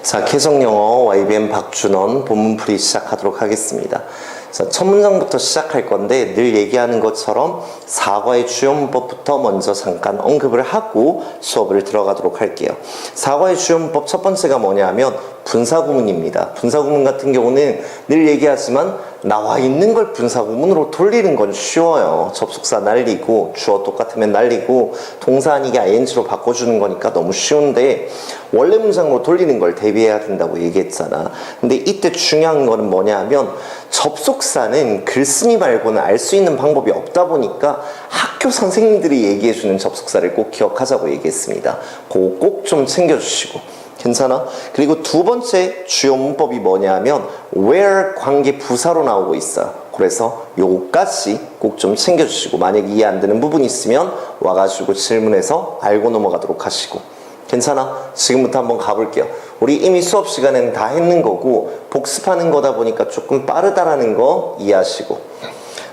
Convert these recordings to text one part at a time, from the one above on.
자, 계속영어 YBM 박준원 본문풀이 시작하도록 하겠습니다. 자, 첫 문장부터 시작할 건데 늘 얘기하는 것처럼 사과의 주요 문법부터 먼저 잠깐 언급을 하고 수업을 들어가도록 할게요. 사과의 주요 문법 첫 번째가 뭐냐면 분사구문입니다. 분사구문 같은 경우는 늘 얘기하지만 나와 있는 걸 분사구문으로 돌리는 건 쉬워요. 접속사 날리고 주어 똑같으면 날리고 동사 아니게 ing로 바꿔주는 거니까 너무 쉬운데 원래 문장으로 돌리는 걸 대비해야 된다고 얘기했잖아. 근데 이때 중요한 거는 뭐냐면 접속사는 글쓰기 말고는 알 수 있는 방법이 없다 보니까 학교 선생님들이 얘기해주는 접속사를 꼭 기억하자고 얘기했습니다. 그거 꼭 좀 챙겨주시고 괜찮아? 그리고 두 번째 주요 문법이 뭐냐면 where 관계 부사로 나오고 있어요. 그래서 요거까지 꼭 좀 챙겨주시고 만약에 이해 안 되는 부분이 있으면 와가지고 질문해서 알고 넘어가도록 하시고 괜찮아? 지금부터 한번 가볼게요. 우리 이미 수업 시간에는 다 했는 거고 복습하는 거다 보니까 조금 빠르다라는 거 이해하시고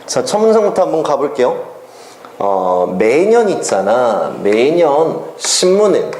자, 첫 문장부터 한번 가볼게요. 매년 있잖아. 매년 신문은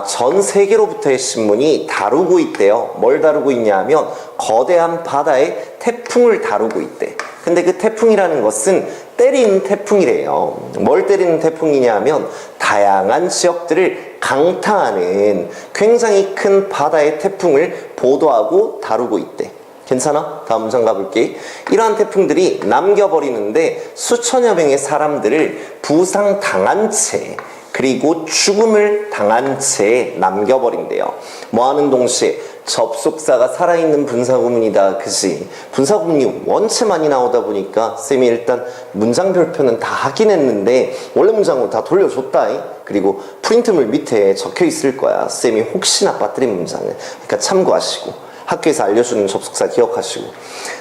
전 세계로부터의 신문이 다루고 있대요. 뭘 다루고 있냐면 거대한 바다의 태풍을 다루고 있대. 근데 그 태풍이라는 것은 때리는 태풍이래요. 뭘 때리는 태풍이냐면 다양한 지역들을 강타하는 굉장히 큰 바다의 태풍을 보도하고 다루고 있대. 괜찮아? 다음 문장 가볼게. 이러한 태풍들이 남겨버리는데 수천여 명의 사람들을 부상당한 채 그리고 죽음을 당한 채 남겨버린대요. 뭐하는 동시에 접속사가 살아있는 분사구문이다. 그지? 분사구문이 원체 많이 나오다 보니까 쌤이 일단 문장 별표는 다 하긴 했는데 원래 문장으로 다 돌려줬다. 그리고 프린트물 밑에 적혀 있을 거야. 쌤이 혹시나 빠뜨린 문장을. 그러니까 참고하시고 학교에서 알려주는 접속사 기억하시고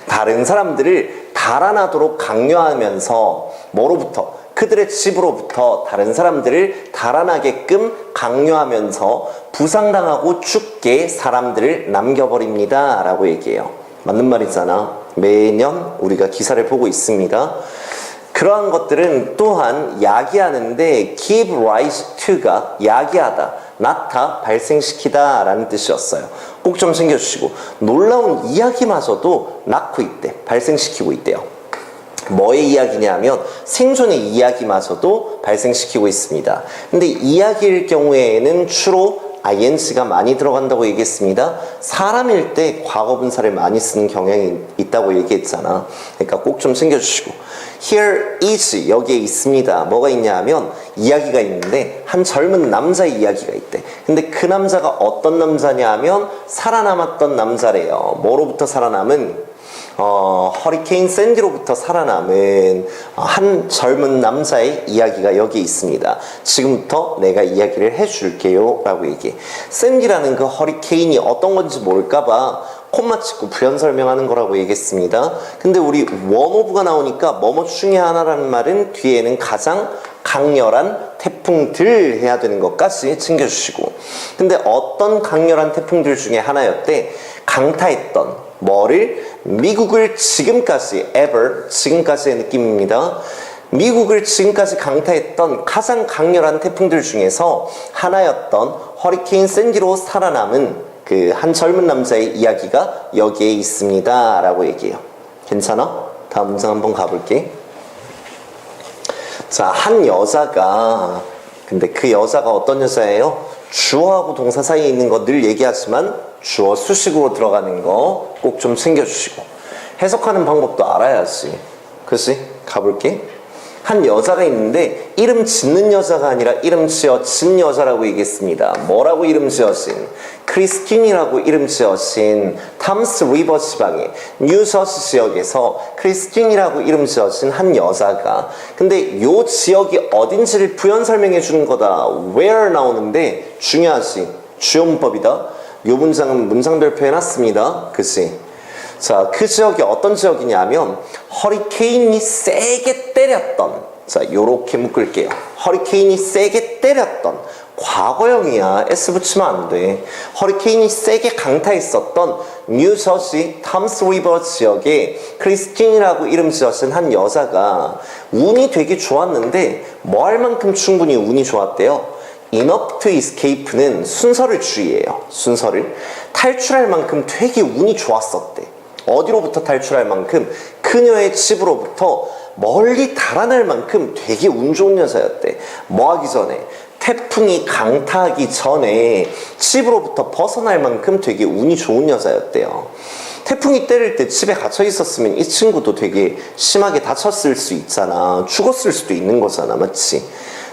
다른 사람들을 달아나도록 강요하면서 뭐로부터? 그들의 집으로부터 다른 사람들을 달아나게끔 강요하면서 부상당하고 죽게 사람들을 남겨버립니다 라고 얘기해요. 맞는 말이잖아. 매년 우리가 기사를 보고 있습니다. 그러한 것들은 또한 야기하는데 give rise to가 야기하다, 나타, 발생시키다 라는 뜻이었어요. 꼭 좀 챙겨주시고 놀라운 이야기마저도 낳고 있대, 발생시키고 있대요. 뭐의 이야기냐면 생존의 이야기마저도 발생시키고 있습니다. 근데 이야기일 경우에는 주로 ing가 많이 들어간다고 얘기했습니다. 사람일 때 과거분사를 많이 쓰는 경향이 있다고 얘기했잖아. 그러니까 꼭 좀 챙겨주시고 Here is 여기에 있습니다. 뭐가 있냐면 이야기가 있는데 한 젊은 남자의 이야기가 있대. 근데 그 남자가 어떤 남자냐면 살아남았던 남자래요. 뭐로부터 살아남은? 허리케인 샌디로부터 살아남은 한 젊은 남자의 이야기가 여기 있습니다. 지금부터 내가 이야기를 해줄게요 라고 얘기해. 샌디라는 그 허리케인이 어떤 건지 모를까봐 콤마 찍고 부연 설명하는 거라고 얘기했습니다. 근데 우리 원오브가 나오니까 뭐뭐 중에 하나라는 말은 뒤에는 가장 강렬한 태풍들 해야 되는 것까지 챙겨주시고 근데 어떤 강렬한 태풍들 중에 하나였대. 강타했던 뭐를? 미국을 지금까지 ever 지금까지의 느낌입니다. 미국을 지금까지 강타했던 가장 강렬한 태풍들 중에서 하나였던 허리케인 샌디로 살아남은 그 한 젊은 남자의 이야기가 여기에 있습니다 라고 얘기해요. 괜찮아? 다음 문장 한번 가볼게. 자, 한 여자가 근데 그 여자가 어떤 여자예요? 주어하고 동사 사이에 있는 거 늘 얘기하지만 주어 수식으로 들어가는 거 꼭 좀 챙겨주시고 해석하는 방법도 알아야지. 그치? 가볼게. 한 여자가 있는데 이름 짓는 여자가 아니라 이름 지어진 여자라고 얘기했습니다. 뭐라고 이름 지어진? 크리스틴이라고 이름 지어진 탐스 리버 지방의 뉴저지 지역에서 크리스틴이라고 이름 지어진 한 여자가 근데 요 지역이 어딘지를 부연 설명해 주는 거다. where 나오는데 중요하지. 주요 문법이다. 요 문장은 문장별표 해놨습니다. 그치? 자, 그 지역이 어떤 지역이냐면 허리케인이 세게 때렸던 자, 요렇게 묶을게요. 허리케인이 세게 때렸던 과거형이야. S 붙이면 안 돼. 허리케인이 세게 강타했었던 뉴저지 탐스 리버 지역에 크리스틴이라고 이름 지어진 한 여자가 운이 되게 좋았는데 뭐 할 만큼 충분히 운이 좋았대요. enough to escape는 순서를 주의해요. 순서를. 탈출할 만큼 되게 운이 좋았었대. 어디로부터 탈출할 만큼? 그녀의 집으로부터 멀리 달아날 만큼 되게 운 좋은 여자였대. 뭐 하기 전에? 태풍이 강타하기 전에 집으로부터 벗어날 만큼 되게 운이 좋은 여자였대요. 태풍이 때릴 때 집에 갇혀 있었으면 이 친구도 되게 심하게 다쳤을 수 있잖아. 죽었을 수도 있는 거잖아. 맞지?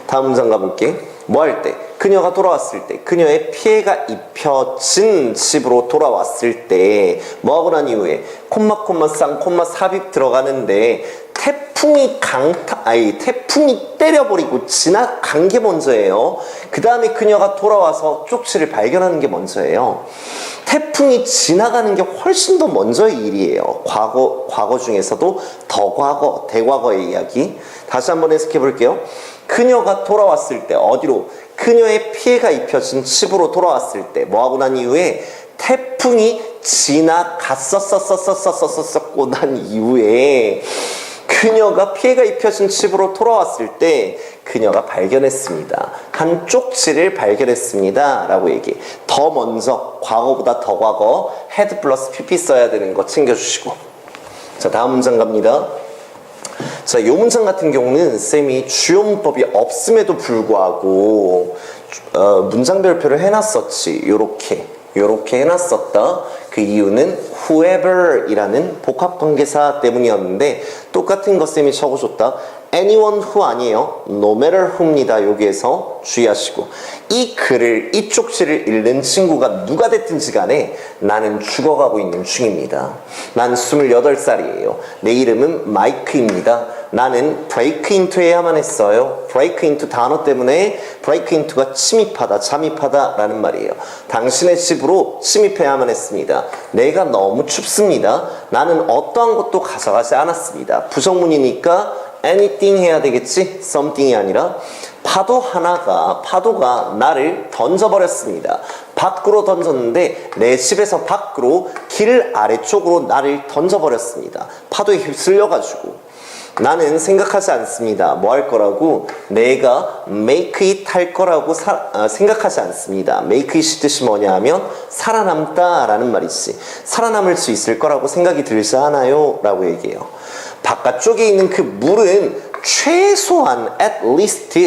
다음 문장 가볼게. 뭐 할 때? 그녀가 돌아왔을 때, 그녀의 피해가 입혀진 집으로 돌아왔을 때 뭐 하고 난 이후에 콤마 쌍콤마 삽입 들어가는데 태풍이 태풍이 때려버리고 지나간 게 먼저예요. 그 다음에 그녀가 돌아와서 쪽지를 발견하는 게 먼저예요. 태풍이 지나가는 게 훨씬 더 먼저의 일이에요. 과거 중에서도 더 과거, 대과거의 이야기. 다시 한번 해석해 볼게요. 그녀가 돌아왔을 때 어디로? 그녀의 피해가 입혀진 집으로 돌아왔을 때 뭐 하고 난 이후에 태풍이 지나갔었고 난 이후에 그녀가 피해가 입혀진 집으로 돌아왔을 때 그녀가 발견했습니다. 한 쪽지를 발견했습니다. 라고 얘기해. 더 먼저, 과거보다 더 과거, had 플러스 pp 써야 되는 거 챙겨주시고. 자, 다음 문장 갑니다. 자, 이 문장 같은 경우는 쌤이 주요 문법이 없음에도 불구하고 문장 별표를 해놨었지. 요렇게 해놨었다. 그 이유는 whoever 이라는 복합관계사 때문이었는데 똑같은 거 쌤이 적어줬다. anyone who 아니에요. no matter who입니다. 여기에서 주의하시고 이 글을, 이 쪽지를 읽는 친구가 누가 됐든지 간에 나는 죽어가고 있는 중입니다. 난 28살이에요. 내 이름은 마이크입니다. 나는 break into 해야만 했어요. break into 단어 때문에 break into가 침입하다, 잠입하다 라는 말이에요. 당신의 집으로 침입해야만 했습니다. 내가 너무 춥습니다. 나는 어떠한 것도 가져가지 않았습니다. 부정문이니까 anything 해야 되겠지? something이 아니라 파도가 나를 던져버렸습니다. 밖으로 던졌는데 내 집에서 밖으로 길 아래쪽으로 나를 던져버렸습니다. 파도에 휩쓸려가지고 나는 생각하지 않습니다. 뭐 할 거라고? 내가 make it 할 거라고 생각하지 않습니다. make it이 뜻이 뭐냐 하면 살아남다 라는 말이지. 살아남을 수 있을 거라고 생각이 들지 않아요? 라고 얘기해요. 바깥쪽에 있는 그 물은 최소한 at least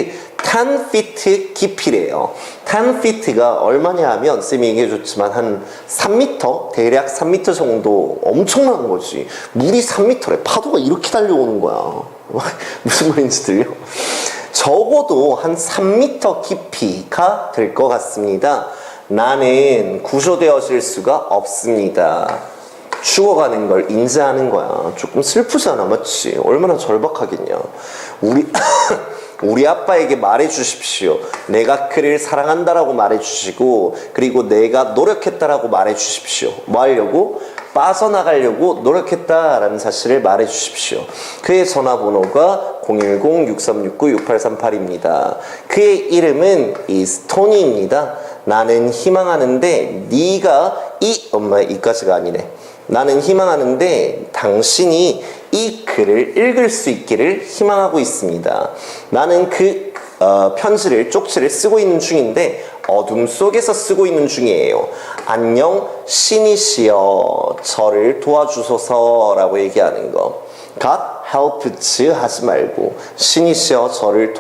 10 feet 깊이래요. 10 feet가 얼마냐 하면 쌤이 얘기해줬지만 한 3m? 대략 3m 정도 엄청난 거지. 물이 3m래. 파도가 이렇게 달려오는 거야. 무슨 말인지 들려? 적어도 한 3m 깊이가 될 것 같습니다. 나는 구조되어질 수가 없습니다. 죽어가는 걸 인지하는 거야. 조금 슬프잖아, 맞지? 얼마나 절박하겠냐. 우리 아빠에게 말해주십시오. 내가 그를 사랑한다라고 말해주시고, 그리고 내가 노력했다라고 말해주십시오. 뭐 하려고? 빠져나가려고 노력했다라는 사실을 말해주십시오. 그의 전화번호가 010-6369-6838입니다. 그의 이름은 이스토니입니다. 나는 희망하는데 네가 이까지가 아니네. 나는 희망하는데 당신이 이 글을 읽을 수 있기를 희망하고 있습니다. 나는 그 쪽지를 쓰고 있는 중인데 어둠 속에서 쓰고 있는 중이에요. 안녕 신이시여 저를 도와주소서라고 얘기하는 거. God helps 하지 말고 신이시여 저를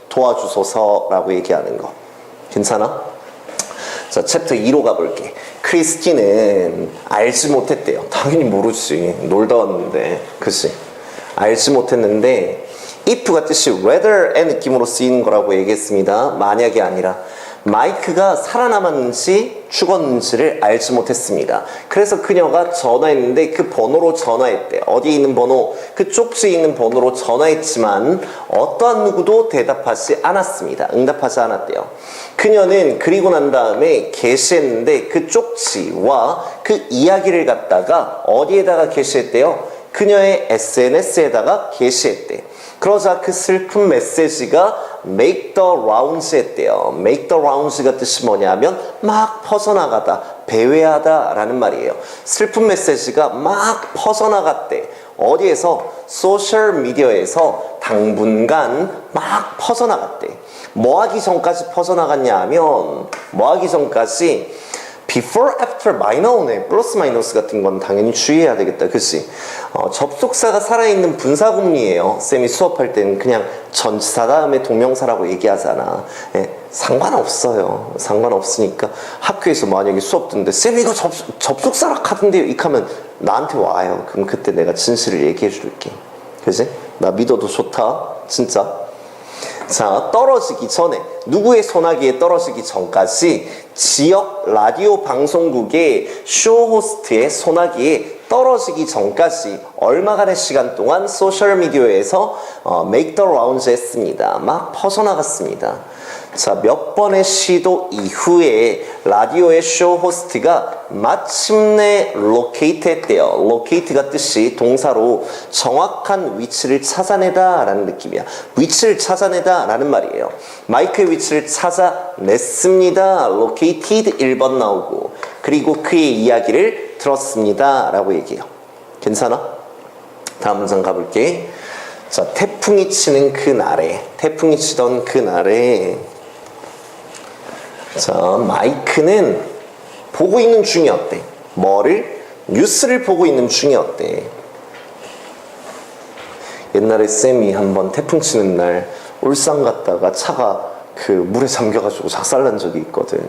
도와주소서라고 얘기하는 거. 괜찮아? 자, 챕터 2로 가볼게. 크리스티는 알지 못했대요. 당연히 모르지. 놀다 왔는데. 그치? 알지 못했는데 if가 뜻이 whether의 느낌으로 쓰이는 거라고 얘기했습니다. 만약이 아니라 마이크가 살아남았는지 죽었는지를 알지 못했습니다. 그래서 그녀가 전화했는데 그 번호로 전화했대. 어디에 있는 번호? 그 쪽지에 있는 번호로 전화했지만 어떠한 누구도 대답하지 않았습니다. 응답하지 않았대요. 그녀는 그리고 난 다음에 게시했는데 그 쪽지와 그 이야기를 갖다가 어디에다가 게시했대요? 그녀의 SNS에다가 게시했대. 그러자 그 슬픈 메시지가 make the rounds 했대요. make the rounds가 뜻이 뭐냐면 막 퍼져나가다, 배회하다 라는 말이에요. 슬픈 메시지가 막 퍼져나갔대. 어디에서? 소셜미디어에서 당분간 막 퍼져나갔대. 뭐 하기 전까지 퍼져나갔냐 하면 뭐 하기 전까지 before, after 많이 나오네. 플러스 마이너스 같은 건 당연히 주의해야 되겠다. 그치? 접속사가 살아있는 분사구문이에요. 쌤이 수업할 때는 그냥 전치사 다음에 동명사라고 얘기하잖아. 예, 상관없어요. 상관없으니까 학교에서 만약에 수업 듣는데 쌤 이거 접속사라 하던데요? 이렇게 하면 나한테 와요. 그럼 그때 내가 진실을 얘기해 줄게. 그치? 나 믿어도 좋다. 진짜. 자, 떨어지기 전에 누구의 소나기에 떨어지기 전까지 지역 라디오 방송국의 쇼호스트의 소나기에 떨어지기 전까지 얼마간의 시간 동안 소셜미디어에서 make the rounds 했습니다. 막 퍼져나갔습니다. 자, 몇 번의 시도 이후에 라디오의 쇼 호스트가 마침내 locate 했대요. locate가 뜻이 동사로 정확한 위치를 찾아내다 라는 느낌이야. 위치를 찾아내다 라는 말이에요. 마이크의 위치를 찾아냈습니다. located 1번 나오고, 그리고 그의 이야기를 들었습니다 라고 얘기해요. 괜찮아? 다음 문장 가볼게. 자, 태풍이 치는 그날에, 태풍이 치던 그날에, 자, 마이크는 보고 있는 중이었대. 뭐를? 뉴스를 보고 있는 중이었대. 옛날에 쌤이 한번 태풍 치는 날 울산 갔다가 차가 그 물에 잠겨가지고 작살난 적이 있거든.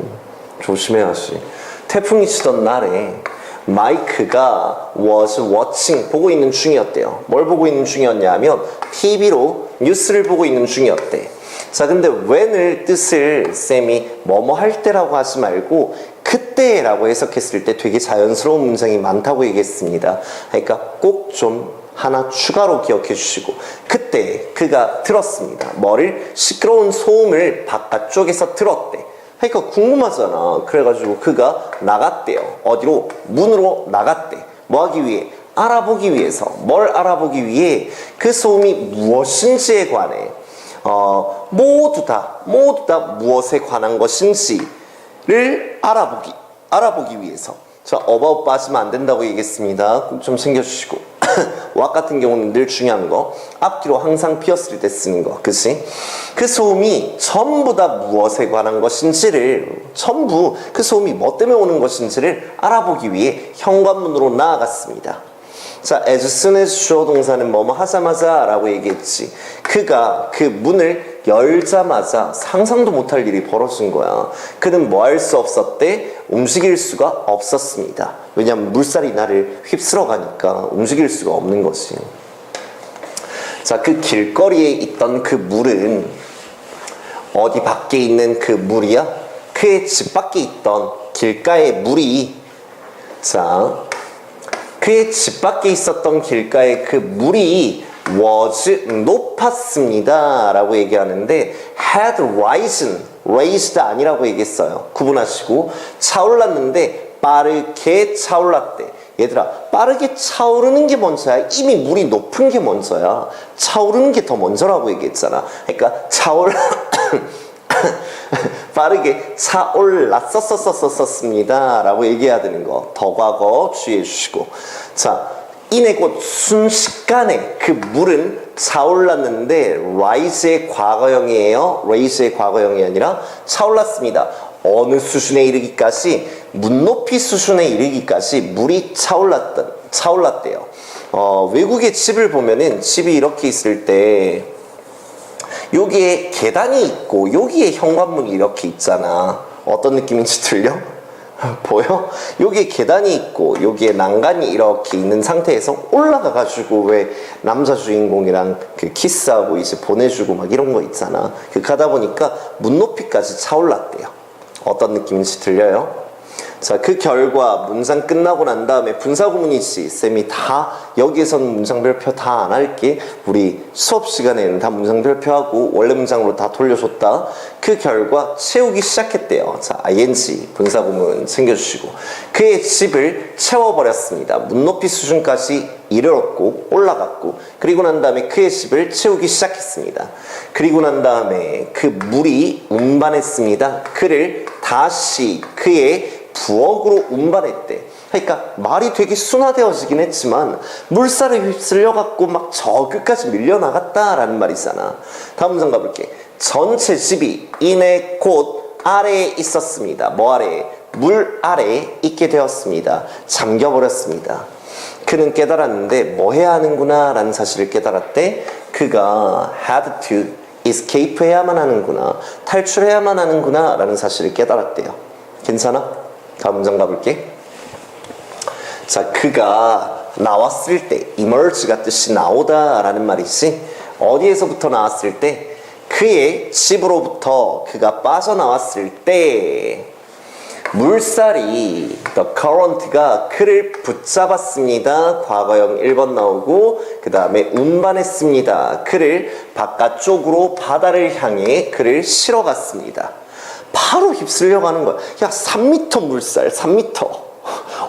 조심해야지. 태풍이 치던 날에 마이크가 was watching, 보고 있는 중이었대요. 뭘 보고 있는 중이었냐면 TV로 뉴스를 보고 있는 중이었대. 자, 근데 when을 뜻을 쌤이 뭐뭐 할 때라고 하지 말고 그때라고 해석했을 때 되게 자연스러운 문장이 많다고 얘기했습니다. 그러니까 꼭 좀 하나 추가로 기억해 주시고, 그때 그가 들었습니다. 뭐를? 시끄러운 소음을 바깥쪽에서 들었대. 그러니까 궁금하잖아. 그래가지고 그가 나갔대요. 어디로? 문으로 나갔대. 뭐 하기 위해? 알아보기 위해서. 뭘 알아보기 위해? 그 소음이 무엇인지에 관해 모두 다 무엇에 관한 것인지를 알아보기 위해서. 자, about 빠지면 안 된다고 얘기했습니다. 꼭 좀 챙겨주시고. what 같은 경우는 늘 중요한 거. 앞뒤로 항상 피었을 때 쓰는 거. 그치? 그 소음이 전부 다 무엇에 관한 것인지를, 전부 그 소음이 뭐 때문에 오는 것인지를 알아보기 위해 현관문으로 나아갔습니다. 자, as soon as 주어 동사는 뭐뭐 하자마자 라고 얘기했지. 그가 그 문을 열자마자 상상도 못할 일이 벌어진 거야. 그는 뭐 할 수 없었대? 움직일 수가 없었습니다. 왜냐면 물살이 나를 휩쓸어 가니까 움직일 수가 없는 거지. 자, 그 길거리에 있던 그 물은 어디 밖에 있는 그 물이야? 그의 집 밖에 있던 길가의 물이, 자, 그의 집 밖에 있었던 길가의 그 물이 was 높았습니다 라고 얘기하는데 had risen, raised 아니라고 얘기했어요. 구분하시고, 차올랐는데 빠르게 차올랐대. 얘들아, 빠르게 차오르는 게 먼저야? 이미 물이 높은 게 먼저야? 차오르는 게 더 먼저라고 얘기했잖아. 그러니까 빠르게 차올랐었습니다 라고 얘기해야 되는 거. 더 과거 주의해 주시고. 자, 이내 곧 순식간에 그 물은 차올랐는데 rise의 과거형이에요. raise의 과거형이 아니라 차올랐습니다. 어느 수준에 이르기까지? 문높이 수준에 이르기까지 물이 차올랐대요. 외국의 집을 보면은 집이 이렇게 있을 때 여기에 계단이 있고 여기에 현관문이 이렇게 있잖아. 어떤 느낌인지 들려? 보여? 여기에 계단이 있고 여기에 난간이 이렇게 있는 상태에서 올라가 가지고 왜 남자 주인공이랑 그 키스하고 이제 보내주고 막 이런 거 있잖아. 그 가다 보니까 문높이까지 차올랐대요. 어떤 느낌인지 들려요? 자, 그 결과 문장 끝나고 난 다음에 분사구문이지. 쌤이 다 여기에서는 문장 별표 다 안 할게. 우리 수업 시간에는 다 문장 별표하고 원래 문장으로 다 돌려줬다. 그 결과 채우기 시작했대요. 자, ing 분사구문 챙겨주시고, 그의 집을 채워버렸습니다. 문높이 수준까지 이르렀고 올라갔고, 그리고 난 다음에 그의 집을 채우기 시작했습니다. 그리고 난 다음에 그 물이 운반했습니다. 그를 다시 그의 부엌으로 운반했대. 그러니까 말이 되게 순화되어지긴 했지만 물살에 휩쓸려갖고 막 저 끝까지 밀려나갔다라는 말이잖아. 다음 문장 가볼게. 전체 집이 이내 곧 아래에 있었습니다. 뭐 아래에? 물 아래에 있게 되었습니다. 잠겨버렸습니다. 그는 깨달았는데 뭐 해야 하는구나 라는 사실을 깨달았대. 그가 had to escape 해야만 하는구나, 탈출해야만 하는구나 라는 사실을 깨달았대요. 괜찮아? 다음 문장 가볼게. 자, 그가 나왔을 때, emerge가 뜻이 나오다 라는 말이지. 어디에서부터 나왔을 때? 그의 집으로부터 그가 빠져나왔을 때 물살이, the current가 그를 붙잡았습니다. 과거형 1번 나오고, 그 다음에 운반했습니다. 그를 바깥쪽으로 바다를 향해 그를 실어갔습니다. 바로 휩쓸려 가는 거야. 야, 3m 물살, 3m.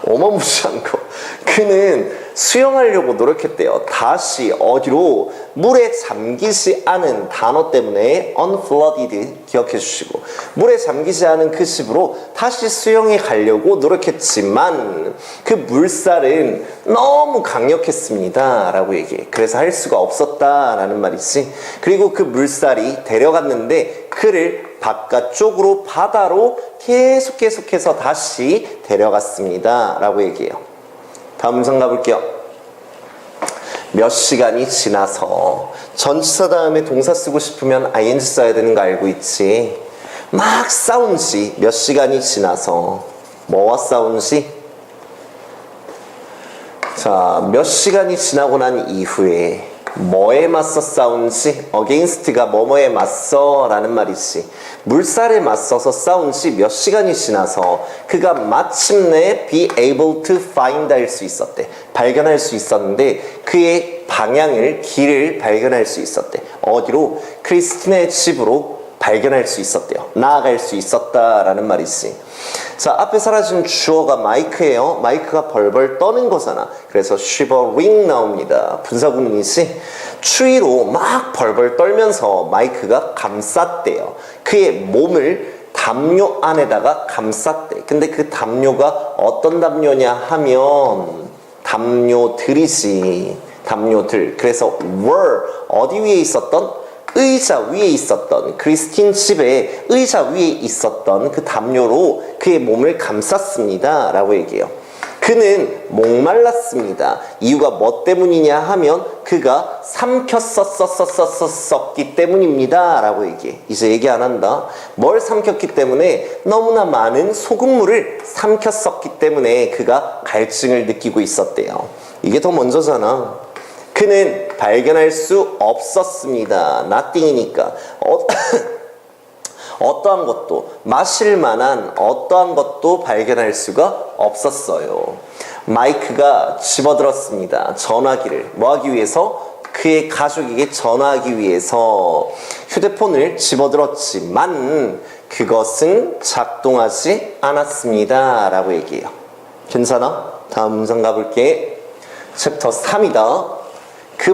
어마무시한 거. 그는 수영하려고 노력했대요. 다시 어디로? 물에 잠기지 않은 단어 때문에 unflooded 기억해 주시고, 물에 잠기지 않은 그 집으로 다시 수영해 가려고 노력했지만 그 물살은 너무 강력했습니다 라고 얘기해. 그래서 할 수가 없었다 라는 말이지. 그리고 그 물살이 데려갔는데 그를 바깥쪽으로 바다로 계속해서 다시 데려갔습니다 라고 얘기해요. 다음 문장 가볼게요. 몇 시간이 지나서, 전치사 다음에 동사 쓰고 싶으면 ing 써야 되는 거 알고 있지? 막 싸운 지 몇 시간이 지나서. 뭐와 싸운 지? 자, 몇 시간이 지나고 난 이후에 뭐에 맞서 싸운지, against가 뭐뭐에 맞서 라는 말이지. 물살에 맞서서 싸운지 몇 시간이 지나서 그가 마침내 be able to find 할 수 있었대. 발견할 수 있었는데 그의 방향을, 길을 발견할 수 있었대. 어디로? 크리스틴의 집으로 발견할 수 있었대요. 나아갈 수 있었다라는 말이지. 자, 앞에 사라진 주어가 마이크예요. 마이크가 벌벌 떠는 거잖아. 그래서 shivering 나옵니다. 분사구문이지. 추위로 막 벌벌 떨면서 마이크가 감쌌대요. 그의 몸을 담요 안에다가 감쌌대. 근데 그 담요가 어떤 담요냐 하면 담요들이지. 담요들. 그래서 were 어디 위에 있었던? 의자 위에 있었던, 크리스틴 집에 의자 위에 있었던 그 담요로 그의 몸을 감쌌습니다 라고 얘기해요. 그는 목말랐습니다. 이유가 뭐 때문이냐 하면 그가 삼켰었기 때문입니다 라고 얘기해. 이제 얘기 안 한다. 뭘 삼켰기 때문에? 너무나 많은 소금물을 삼켰었기 때문에 그가 갈증을 느끼고 있었대요. 이게 더 먼저잖아. 그는 발견할 수 없었습니다. nothing이니까. 어떠한 것도, 마실 만한 어떠한 것도 발견할 수가 없었어요. 마이크가 집어들었습니다. 전화기를. 뭐 하기 위해서? 그의 가족에게 전화하기 위해서 휴대폰을 집어들었지만 그것은 작동하지 않았습니다 라고 얘기해요. 괜찮아? 다음 문장 가볼게. 챕터 3이다. 그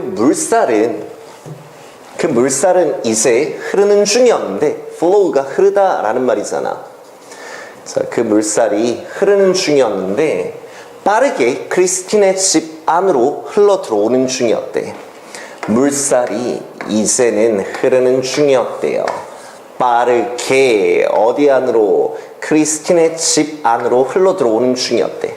물살은 이제 흐르는 중이었는데, flow가 흐르다라는 말이잖아. 자, 그 물살이 흐르는 중이었는데 빠르게 크리스틴의 집 안으로 흘러 들어오는 중이었대. 물살이 이제는 흐르는 중이었대요. 빠르게 어디 안으로? 크리스틴의 집 안으로 흘러 들어오는 중이었대.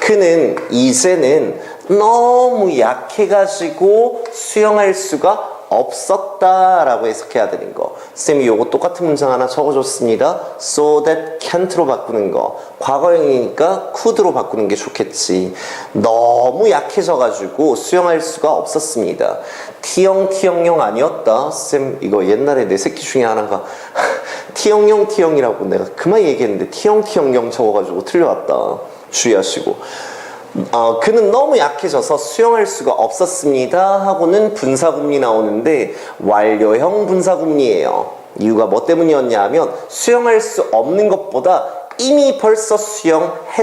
그는 이제는 너무 약해가지고 수영할 수가 없었다라고 해석해야 되는 거. 쌤이 요거 똑같은 문장 하나 적어줬습니다. so that can't로 바꾸는 거. 과거형이니까 could로 바꾸는 게 좋겠지. 너무 약해져가지고 수영할 수가 없었습니다. T형용 아니었다. 쌤 이거 옛날에 내 새끼 중에 하나가 T형이라고 내가 그만 얘기했는데 T형 적어가지고 틀려왔다. 주의하시고. 그는 너무 약해져서 수영할 수가 없었습니다 하고는 분사구문이 나오는데 완료형 분사구문이에요. 이유가 뭐 때문이었냐 하면 수영할 수 없는 것보다 이미 벌써 수영했었기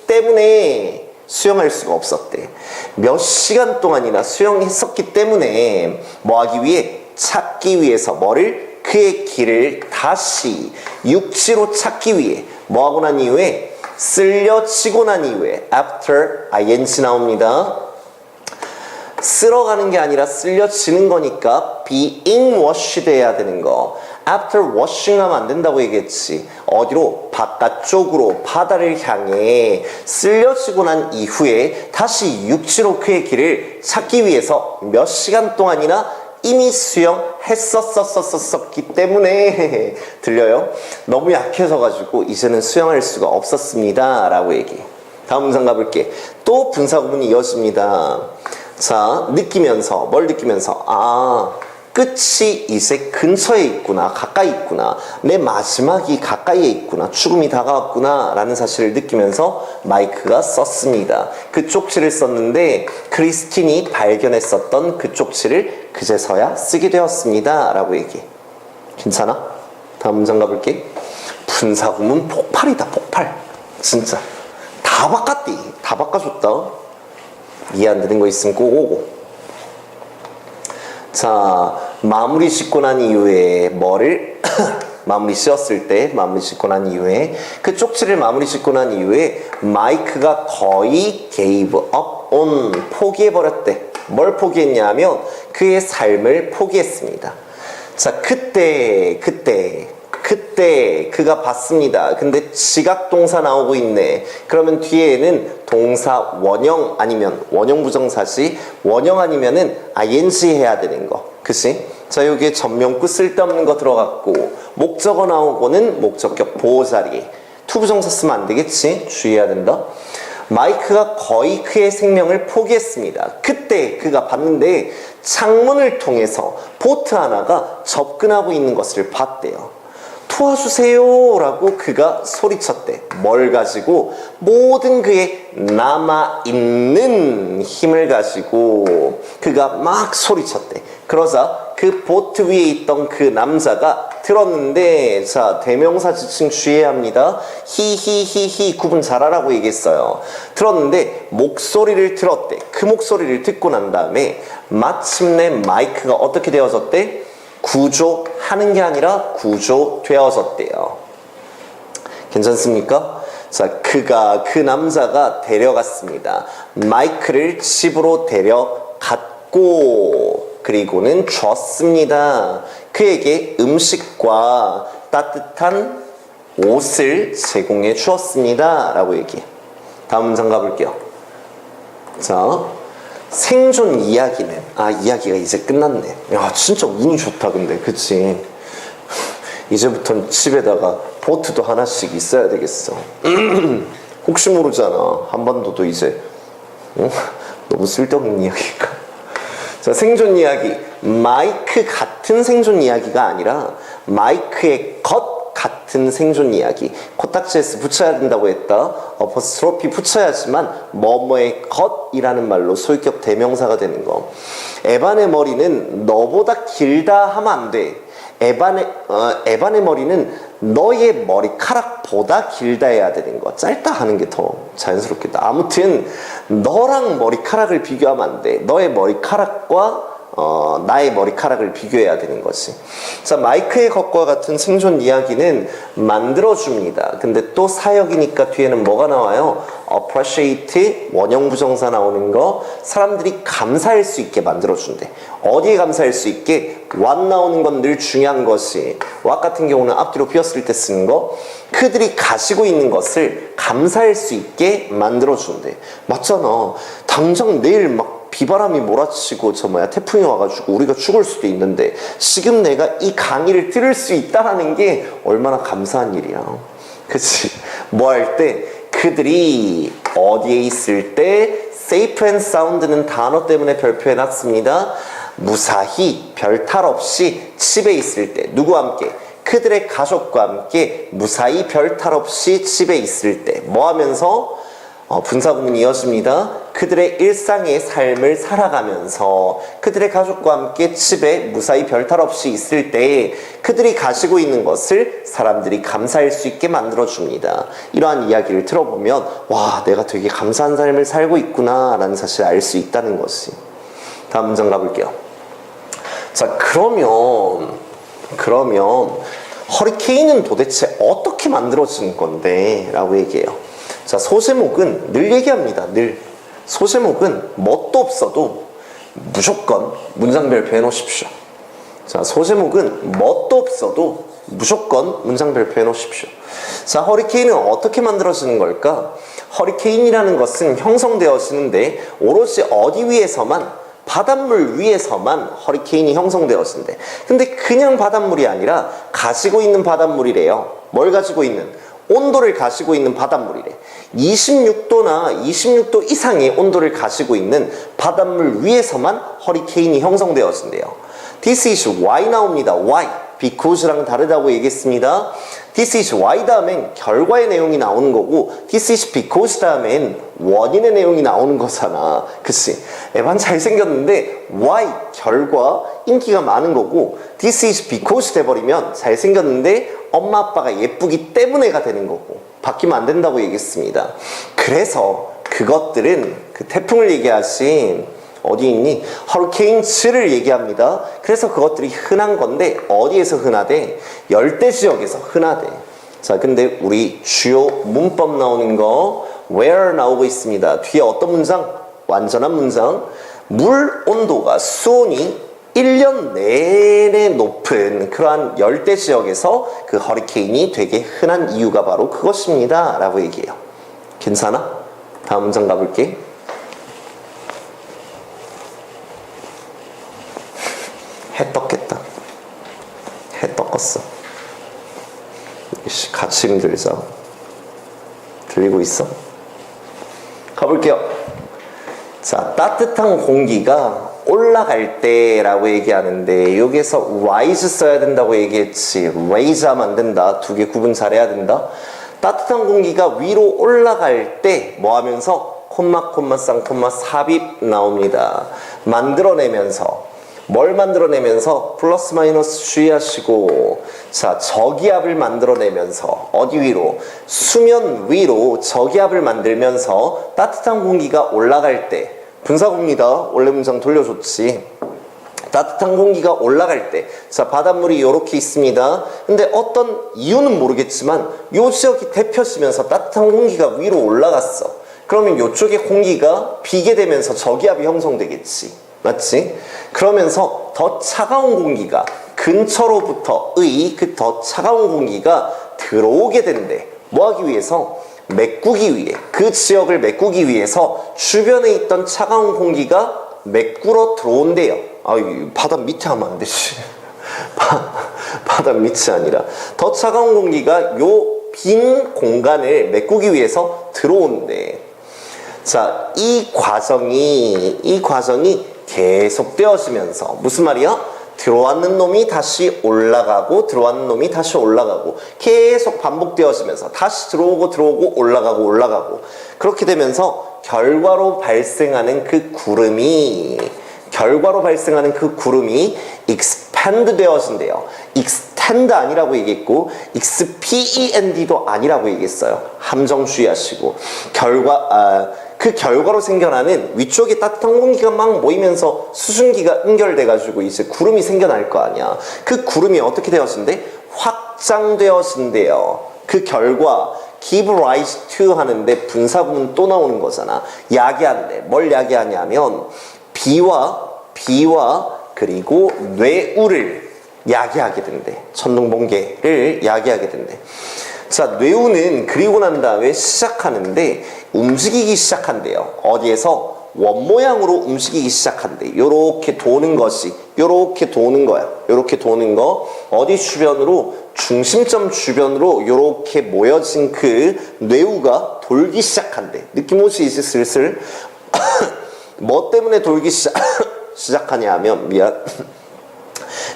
때문에 수영할 수가 없었대. 몇 시간 동안이나 수영했었기 때문에 뭐 하기 위해? 찾기 위해서. 뭐를? 그의 길을 다시 육지로 찾기 위해. 뭐 하고 난 이후에? 쓸려치고 난 이후에 after ing 나옵니다. 쓸어가는 게 아니라 쓸려지는 거니까 being washed 해야 되는 거. after washing 하면 안 된다고 얘기했지. 어디로? 바깥쪽으로 바다를 향해 쓸려지고 난 이후에 다시 육지로 그의 길을 찾기 위해서 몇 시간 동안이나 이미 수영했었기 때문에 들려요? 너무 약해져가지고 이제는 수영할 수가 없었습니다 라고 얘기해. 다음 문장 가볼게. 또 분사구문이 이어집니다. 자, 느끼면서 뭘 느끼면서 끝이 이제 근처에 있구나, 가까이 있구나, 내 마지막이 가까이에 있구나, 죽음이 다가왔구나 라는 사실을 느끼면서 마이크가 썼습니다. 그 쪽지를 썼는데 크리스틴이 발견했었던 그 쪽지를 그제서야 쓰게 되었습니다 라고 얘기해. 괜찮아? 다음 문장 가볼게. 분사구문 폭발이다, 폭발. 진짜 다 바꿨디. 다 바꿔줬다. 이해 안 되는 거 있으면 꼭 오고. 자, 마무리 짓고 난 이후에 뭐를 마무리 씌었을 때 마무리 짓고 난 이후에 그 쪽지를 마무리 짓고 난 이후에 마이크가 거의 gave up on 포기해버렸대. 뭘 포기했냐면 그의 삶을 포기했습니다. 자, 그때 그가 봤습니다. 근데 지각동사 나오고 있네. 그러면 뒤에는 동사 원형 아니면 원형 부정사지, 원형 아니면은 ing 해야 되는 거. 그치? 자, 여기에 전명구 쓸데없는 거 들어갔고 목적어 나오고는 목적격 보호 자리에 투부정사 쓰면 안 되겠지? 주의해야 된다. 마이크가 거의 그의 생명을 포기했습니다. 그때 그가 봤는데 창문을 통해서 보트 하나가 접근하고 있는 것을 봤대요. 도와주세요 라고 그가 소리쳤대. 뭘 가지고? 모든 그의 남아있는 힘을 가지고 그가 막 소리쳤대. 그러자 그 보트 위에 있던 그 남자가 들었는데, 자, 대명사 지칭 주의해야 합니다. 히히히히 구분 잘하라고 얘기했어요. 들었는데 목소리를 들었대. 그 목소리를 듣고 난 다음에 마침내 마이크가 어떻게 되어졌대? 구조하는 게 아니라 구조되어졌대요. 괜찮습니까? 자, 그 남자가 데려갔습니다. 마이크를 집으로 데려갔고 그리고는 줬습니다. 그에게 음식과 따뜻한 옷을 제공해 주었습니다 라고 얘기해. 다음 문장 가볼게요. 자, 생존 이야기는 이야기가 이제 끝났네. 야, 진짜 운이 좋다. 근데 그치? 이제부터는 집에다가 보트도 하나씩 있어야 되겠어. 혹시 모르잖아. 한반도도 이제 너무 쓸데없는 이야기가. 자, 생존 이야기. 마이크 같은 생존 이야기가 아니라 마이크의 것 같은 생존 이야기. 코딱지에서 붙여야 된다고 했다. 어퍼스트로피 붙여야지만 뭐뭐의 것이라는 말로 소유격 대명사가 되는 거. 에반의 머리는 너보다 길다 하면 안 돼. 에반의 머리는 너의 머리카락보다 길다 해야 되는 거. 짧다 하는 게 더 자연스럽겠다. 아무튼 너랑 머리카락을 비교하면 안 돼. 너의 머리카락과 나의 머리카락을 비교해야 되는 거지. 자, 마이크의 것과 같은 생존 이야기는 만들어줍니다. 근데 또 사역이니까 뒤에는 뭐가 나와요? appreciate, 원형 부정사 나오는 거. 사람들이 감사할 수 있게 만들어준대. 어디에 감사할 수 있게? what 나오는 건 늘 중요한 것이, what 같은 경우는 앞뒤로 비었을 때 쓰는 거. 그들이 가지고 있는 것을 감사할 수 있게 만들어준대. 맞잖아. 당장 내일 막 비바람이 몰아치고 태풍이 와가지고 우리가 죽을 수도 있는데 지금 내가 이 강의를 들을 수 있다는 게 얼마나 감사한 일이야. 그치? 뭐 할 때? 그들이 어디에 있을 때? safe and sound는 단어 때문에 별표해놨습니다. 무사히 별 탈 없이 집에 있을 때. 누구와 함께? 그들의 가족과 함께 무사히 별 탈 없이 집에 있을 때. 뭐 하면서? 분사구문이 이어집니다. 그들의 일상의 삶을 살아가면서 그들의 가족과 함께 집에 무사히 별탈 없이 있을 때 그들이 가지고 있는 것을 사람들이 감사할 수 있게 만들어줍니다. 이러한 이야기를 들어보면 와, 내가 되게 감사한 삶을 살고 있구나 라는 사실을 알 수 있다는 것이. 다음 문장 가볼게요. 자, 그러면 허리케인은 도대체 어떻게 만들어진 건데? 라고 얘기해요. 자, 소제목은 늘 얘기합니다. 늘. 소제목은 뭣도 없어도 무조건 문장별표 해놓으십시오. 자, 소제목은 뭣도 없어도 무조건 문장별표 해놓으십시오. 자, 허리케인은 어떻게 만들어지는 걸까? 허리케인이라는 것은 형성되어지는데 오롯이 어디 위에서만, 바닷물 위에서만 허리케인이 형성되어진대. 근데 그냥 바닷물이 아니라 가지고 있는 바닷물이래요. 뭘 가지고 있는? 온도를 가지고 있는 바닷물이래. 26도나 26도 이상의 온도를 가지고 있는 바닷물 위에서만 허리케인이 형성되어진대요. This is why 나옵니다. Why? Because랑 다르다고 얘기했습니다. This is why 다음엔 결과의 내용이 나오는 거고 This is because 다음엔 원인의 내용이 나오는 거잖아. 그치? 에반 잘생겼는데 why? 결과, 인기가 많은 거고 This is because 돼버리면 잘생겼는데 엄마 아빠가 예쁘기 때문에가 되는 거고 바뀌면 안 된다고 얘기했습니다. 그래서 그것들은 그 태풍을 얘기하신 어디 있니? 허리케인츠를 얘기합니다. 그래서 그것들이 흔한 건데 어디에서 흔하대? 열대 지역에서 흔하대. 자, 근데 우리 주요 문법 나오는 거 where 나오고 있습니다. 뒤에 어떤 문장? 완전한 문장. 물 온도가 수온이 1년 내내 높은 그러한 열대 지역에서 그 허리케인이 되게 흔한 이유가 바로 그것입니다. 라고 얘기해요. 괜찮아? 다음 문장 가볼게. 해 떴겠다. 해 떴었어. 같이 힘들자. 들리고 있어? 가볼게요. 자, 따뜻한 공기가 올라갈 때라고 얘기하는데 여기에서 rise 써야 된다고 얘기했지. raise 하면 안 된다. 두 개 구분 잘해야 된다. 따뜻한 공기가 위로 올라갈 때 뭐 하면서 콤마 쌍콤마 삽입 나옵니다. 만들어내면서 뭘 만들어내면서 플러스 마이너스 주의하시고 자, 저기압을 만들어내면서 어디 위로? 수면 위로 저기압을 만들면서 따뜻한 공기가 올라갈 때 분사구입니다. 원래 문장 돌려줬지. 따뜻한 공기가 올라갈 때 자, 바닷물이 이렇게 있습니다. 근데 어떤 이유는 모르겠지만 요 지역이 데펴지면서 따뜻한 공기가 위로 올라갔어. 그러면 요쪽에 공기가 비게 되면서 저기압이 형성되겠지. 맞지? 그러면서 더 차가운 공기가 근처로부터의 그 더 차가운 공기가 들어오게 된대. 뭐 하기 위해서? 메꾸기 위해. 그 지역을 메꾸기 위해서 주변에 있던 차가운 공기가 메꾸러 들어온대요. 아, 바다 밑에 하면 안 되지. 바다 밑이 아니라 더 차가운 공기가 요 빈 공간을 메꾸기 위해서 들어온대. 자, 이 과정이 계속되어지면서 무슨 말이야? 들어왔는 놈이 다시 올라가고 들어왔는 놈이 다시 올라가고 계속 반복되어지면서 다시 들어오고 올라가고 그렇게 되면서 결과로 발생하는 그 구름이 expand 되어진대요. extend 아니라고 얘기했고 expand도 아니라고 얘기했어요. 함정 주의하시고 그 결과로 생겨나는 위쪽에 따뜻한 공기가 막 모이면서 수증기가 응결돼가지고 이제 구름이 생겨날 거 아니야. 그 구름이 어떻게 되어진대? 확장되어진대요. 그 결과 give rise to 하는데 분사구문 또 나오는 거잖아. 야기한대. 뭘 야기하냐면 비와 그리고 뇌우를 야기하게 된대. 천둥번개를 야기하게 된대. 자, 뇌우는 그리고 난 다음에 시작하는데 움직이기 시작한대요. 어디에서? 원모양으로 움직이기 시작한대. 요렇게 도는 것이 요렇게 도는 거야. 요렇게 도는 거 어디 주변으로? 중심점 주변으로 요렇게 모여진 그 뇌우가 돌기 시작한대. 느낌 오지 이제 슬슬? 뭐 때문에 돌기 시작하냐 하면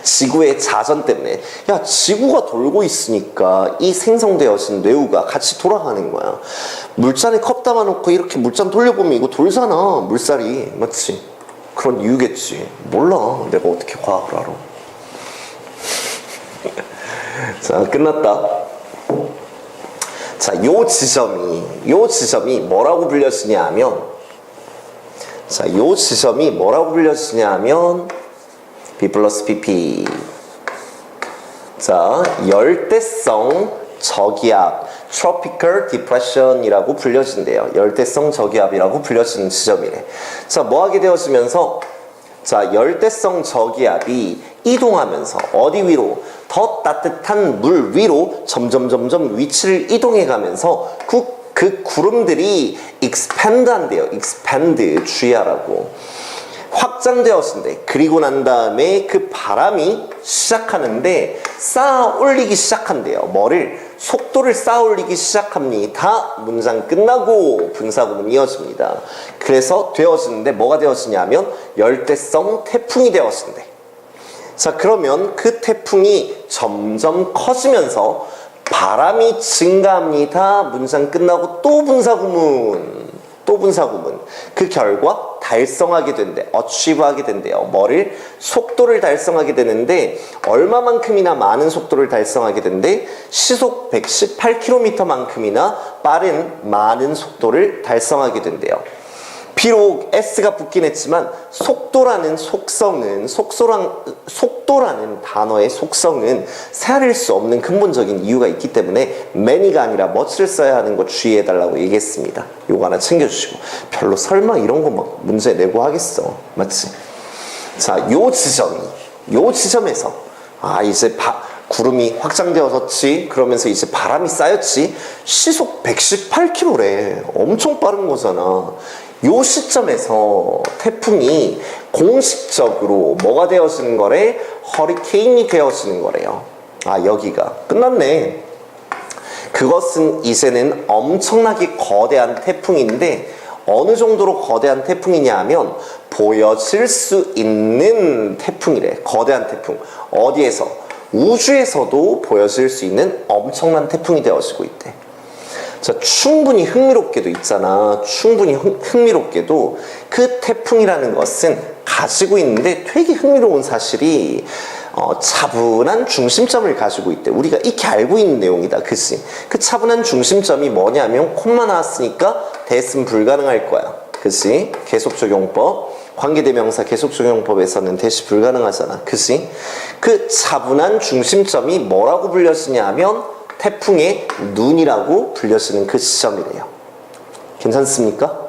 지구의 자전 때문에. 야, 지구가 돌고 있으니까 이 생성되어진 뇌우가 같이 돌아가는 거야. 물잔에 컵 담아놓고 이렇게 물잔 돌려보면 이거 돌잖아. 물살이. 맞지? 그런 이유겠지. 몰라. 내가 어떻게 과학을 알아. 자, 끝났다. 자, 요 지점이 뭐라고 불려지냐 하면 B 플러스 PP. 자, 열대성 저기압, Tropical Depression이라고 불려진대요. 열대성 저기압이라고 불려지는 지점이래. 자, 뭐 하게 되어지면서 자, 열대성 저기압이 이동하면서 어디 위로? 더 따뜻한 물 위로 점점 위치를 이동해 가면서 그 구름들이 expand 한대요. expand 주의하라고. 확장되었는데, 그리고 난 다음에 그 바람이 시작하는데 쌓아 올리기 시작한대요. 뭐를? 속도를 쌓아 올리기 시작합니다. 문장 끝나고 분사구문 이어집니다. 그래서 되어지는데 뭐가 되어지냐면 열대성 태풍이 되어진대. 자, 그러면 그 태풍이 점점 커지면서 바람이 증가합니다. 문장 끝나고 또 분사구문. 또 분사구문. 그 결과 달성하게 된대. achieve하게 된대요. 뭐를? 속도를 달성하게 되는데 얼마만큼이나 많은 속도를 달성하게 된대? 시속 118km만큼이나 빠른 많은 속도를 달성하게 된대요. 비록 S가 붙긴 했지만 속도라는 단어의 속성은 헤아릴 수 없는 근본적인 이유가 있기 때문에 many가 아니라 much를 써야 하는 거 주의해달라고 얘기했습니다. 요거 하나 챙겨주시고. 별로 설마 이런 거 막 문제 내고 하겠어. 맞지? 자, 요 지점에서 이제 구름이 확장되어졌지. 그러면서 이제 바람이 쌓였지. 시속 118km래. 엄청 빠른 거잖아. 요 시점에서 태풍이 공식적으로 뭐가 되어지는 거래? 허리케인이 되어지는 거래요. 여기가 끝났네. 그것은 이제는 엄청나게 거대한 태풍인데 어느 정도로 거대한 태풍이냐 하면 보여질 수 있는 태풍이래. 거대한 태풍. 어디에서? 우주에서도 보여질 수 있는 엄청난 태풍이 되어지고 있대. 자, 충분히 흥미롭게도 있잖아. 충분히 흥미롭게도 그 태풍이라는 것은 가지고 있는데 되게 흥미로운 사실이 차분한 중심점을 가지고 있대. 우리가 익히 알고 있는 내용이다. 그치? 그 차분한 중심점이 뭐냐면 콤마 나왔으니까 대승 불가능할 거야. 그치? 계속적용법. 관계대명사 계속적용법에서는 대시 불가능하잖아. 그치? 그 차분한 중심점이 뭐라고 불려지냐 하면 태풍의 눈이라고 불려지는 그 지점이래요. 괜찮습니까?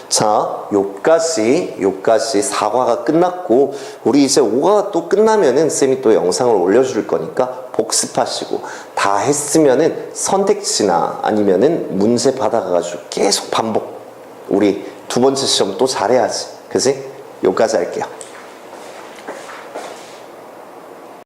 자, 요까지 4과가 끝났고 우리 이제 5과가 또 끝나면은 쌤이 또 영상을 올려줄 거니까 복습하시고 다 했으면은 선택지나 아니면은 문제 받아가지고 계속 반복. 우리 두 번째 시험 또 잘해야지. 그치? 요까지 할게요.